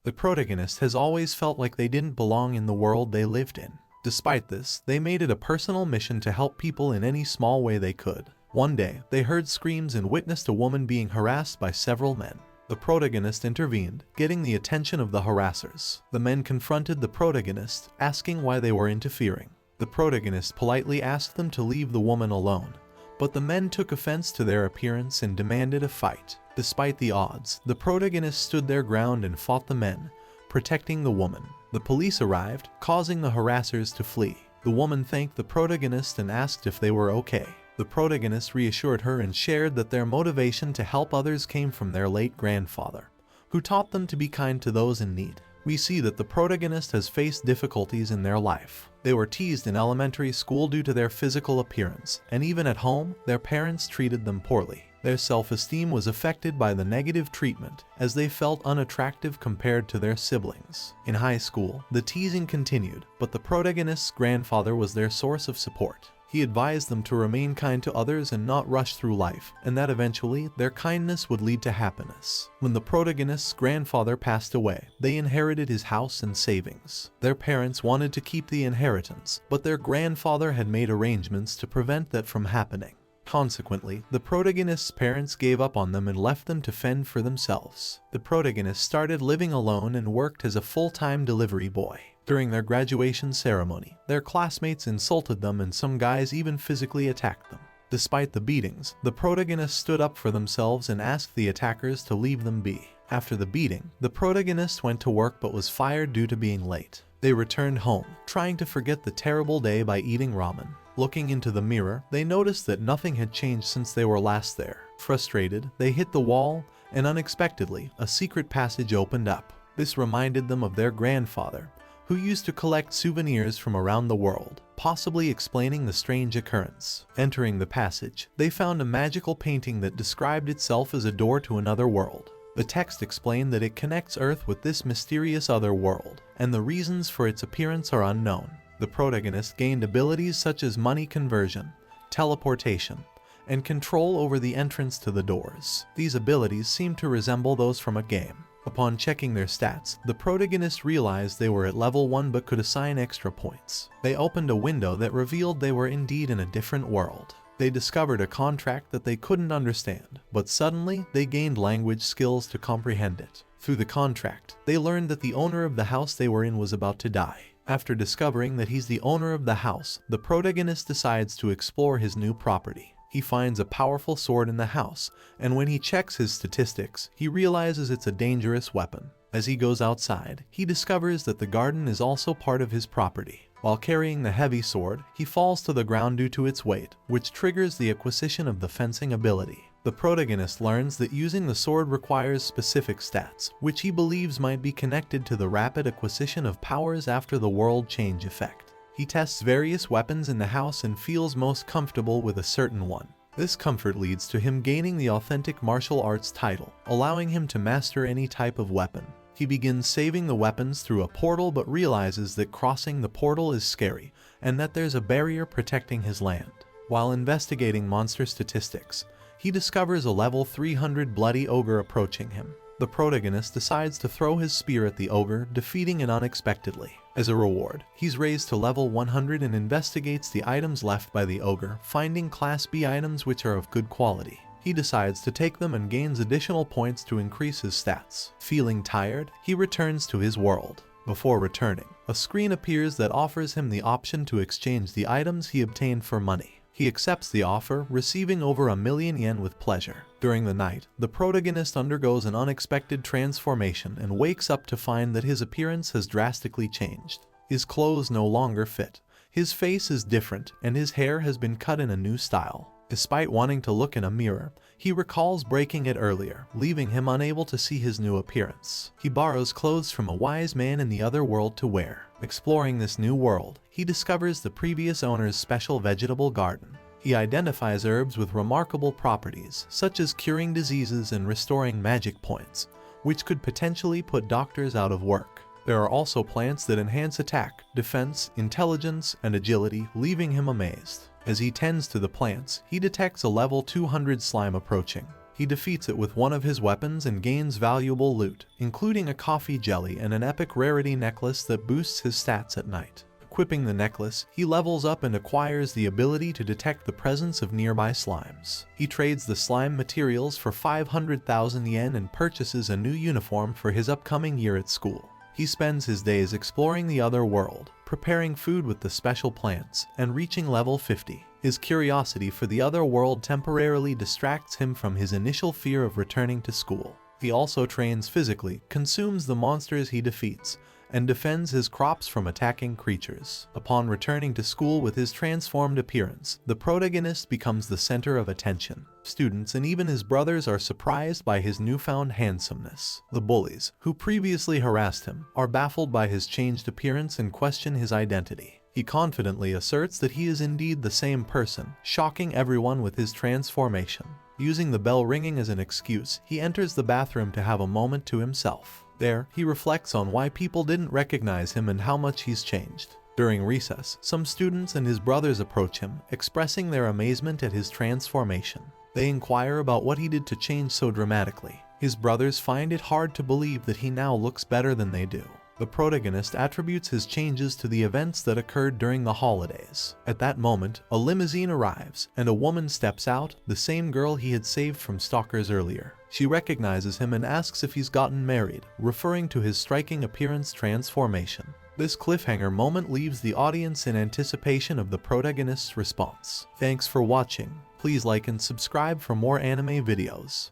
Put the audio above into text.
The protagonist has always felt like they didn't belong in the world they lived in. Despite this, they made it a personal mission to help people in any small way they could. One day, they heard screams and witnessed a woman being harassed by several men. The protagonist intervened, getting the attention of the harassers. The men confronted the protagonist, asking why they were interfering. The protagonist politely asked them to leave the woman alone, but the men took offense to their appearance and demanded a fight. Despite the odds, the protagonist stood their ground and fought the men, protecting the woman. The police arrived, causing the harassers to flee. The woman thanked the protagonist and asked if they were okay. The protagonist reassured her and shared that their motivation to help others came from their late grandfather, who taught them to be kind to those in need. We see that the protagonist has faced difficulties in their life. They were teased in elementary school due to their physical appearance, and even at home, their parents treated them poorly. Their self-esteem was affected by the negative treatment, as they felt unattractive compared to their siblings. In high school, the teasing continued, but the protagonist's grandfather was their source of support. He advised them to remain kind to others and not rush through life, and that eventually, their kindness would lead to happiness. When the protagonist's grandfather passed away, they inherited his house and savings. Their parents wanted to keep the inheritance, but their grandfather had made arrangements to prevent that from happening. Consequently, the protagonist's parents gave up on them and left them to fend for themselves. The protagonist started living alone and worked as a full-time delivery boy. During their graduation ceremony, their classmates insulted them and some guys even physically attacked them. Despite the beatings, the protagonist stood up for themselves and asked the attackers to leave them be. After the beating, the protagonist went to work but was fired due to being late. They returned home, trying to forget the terrible day by eating ramen. Looking into the mirror, they noticed that nothing had changed since they were last there. Frustrated, they hit the wall, and unexpectedly, a secret passage opened up. This reminded them of their grandfather, who used to collect souvenirs from around the world, possibly explaining the strange occurrence. Entering the passage, they found a magical painting that described itself as a door to another world. The text explained that it connects Earth with this mysterious other world, and the reasons for its appearance are unknown. The protagonist gained abilities such as money conversion, teleportation, and control over the entrance to the doors. These abilities seemed to resemble those from a game. Upon checking their stats, the protagonist realized they were at level 1 but could assign extra points. They opened a window that revealed they were indeed in a different world. They discovered a contract that they couldn't understand, but suddenly they gained language skills to comprehend it. Through the contract, they learned that the owner of the house they were in was about to die. After discovering that he's the owner of the house, the protagonist decides to explore his new property. He finds a powerful sword in the house, and when he checks his statistics, he realizes it's a dangerous weapon. As he goes outside, he discovers that the garden is also part of his property. While carrying the heavy sword, he falls to the ground due to its weight, which triggers the acquisition of the fencing ability. The protagonist learns that using the sword requires specific stats, which he believes might be connected to the rapid acquisition of powers after the world change effect. He tests various weapons in the house and feels most comfortable with a certain one. This comfort leads to him gaining the authentic martial arts title, allowing him to master any type of weapon. He begins saving the weapons through a portal but realizes that crossing the portal is scary and that there's a barrier protecting his land. While investigating monster statistics, he discovers a level 300 bloody ogre approaching him. The protagonist decides to throw his spear at the ogre, defeating it unexpectedly. As a reward, he's raised to level 100 and investigates the items left by the ogre, finding Class B items which are of good quality. He decides to take them and gains additional points to increase his stats. Feeling tired, he returns to his world. Before returning, a screen appears that offers him the option to exchange the items he obtained for money. He accepts the offer, receiving over 1,000,000 yen with pleasure. During the night, the protagonist undergoes an unexpected transformation and wakes up to find that his appearance has drastically changed. His clothes no longer fit, his face is different, and his hair has been cut in a new style. Despite wanting to look in a mirror, he recalls breaking it earlier, leaving him unable to see his new appearance. He borrows clothes from a wise man in the other world to wear. Exploring this new world, he discovers the previous owner's special vegetable garden. He identifies herbs with remarkable properties, such as curing diseases and restoring magic points, which could potentially put doctors out of work. There are also plants that enhance attack, defense, intelligence, and agility, leaving him amazed. As he tends to the plants, he detects a level 200 slime approaching. He He defeats it with one of his weapons and gains valuable loot, including a coffee jelly and an epic rarity necklace that boosts his stats at night. Equipping the necklace, he levels up and acquires the ability to detect the presence of nearby slimes. He trades the slime materials for 500,000 yen and purchases a new uniform for his upcoming year at school. He spends his days exploring the other world, preparing food with the special plants, and reaching level 50. His curiosity for the other world temporarily distracts him from his initial fear of returning to school. He also trains physically, consumes the monsters he defeats, and defends his crops from attacking creatures. Upon returning to school with his transformed appearance, the protagonist becomes the center of attention. Students and even his brothers are surprised by his newfound handsomeness. The bullies, who previously harassed him, are baffled by his changed appearance and question his identity. He confidently asserts that he is indeed the same person, shocking everyone with his transformation. Using the bell ringing as an excuse, he enters the bathroom to have a moment to himself. There, he reflects on why people didn't recognize him and how much he's changed. During recess, some students and his brothers approach him, expressing their amazement at his transformation. They inquire about what he did to change so dramatically. His brothers find it hard to believe that he now looks better than they do. The protagonist attributes his changes to the events that occurred during the holidays. At that moment, a limousine arrives, and a woman steps out, the same girl he had saved from stalkers earlier. She recognizes him and asks if he's gotten married, referring to his striking appearance transformation. This cliffhanger moment leaves the audience in anticipation of the protagonist's response. Thanks for watching. Please like and subscribe for more anime videos.